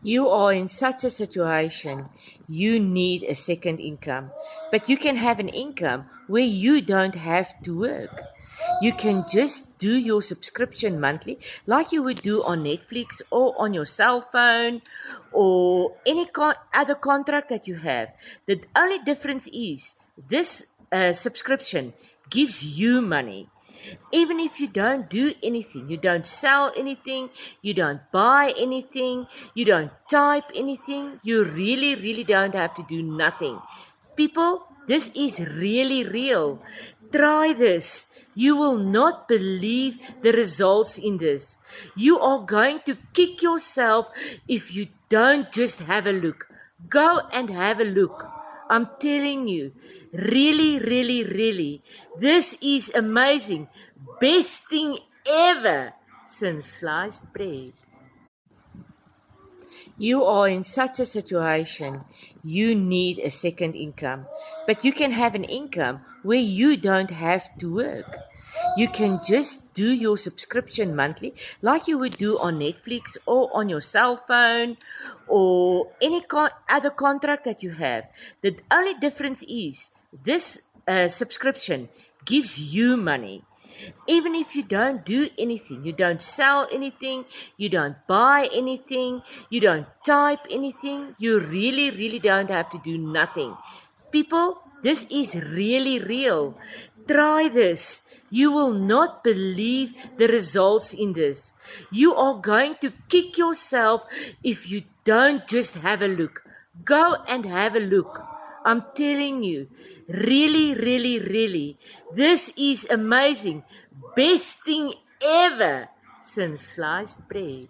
You are in such a situation, you need a second income. But you can have an income where you don't have to work. You can just do your subscription monthly like you would do on Netflix or on your cell phone or any other contract that you have. The only difference is this subscription gives you money. Even if you don't do anything, you don't sell anything, you don't buy anything, you don't type anything, you really don't have to do nothing. People, this is really real. Try this. You will not believe the results in this. You are going to kick yourself if you don't just have a look. Go and have a look. I'm telling you, really, this is amazing. Best thing ever since sliced bread. You are in such a situation, you need a second income. But you can have an income where you don't have to work. You can just do your subscription monthly like you would do on Netflix or on your cell phone or any other contract that you have. The only difference is this subscription gives you money. Even if you don't do anything, you don't sell anything, you don't buy anything, you don't type anything, you really don't have to do nothing. People, this is really real. Try this. You will not believe the results in this. You are going to kick yourself if you don't just have a look. Go and have a look. I'm telling you, really, this is amazing. Best thing ever since sliced bread.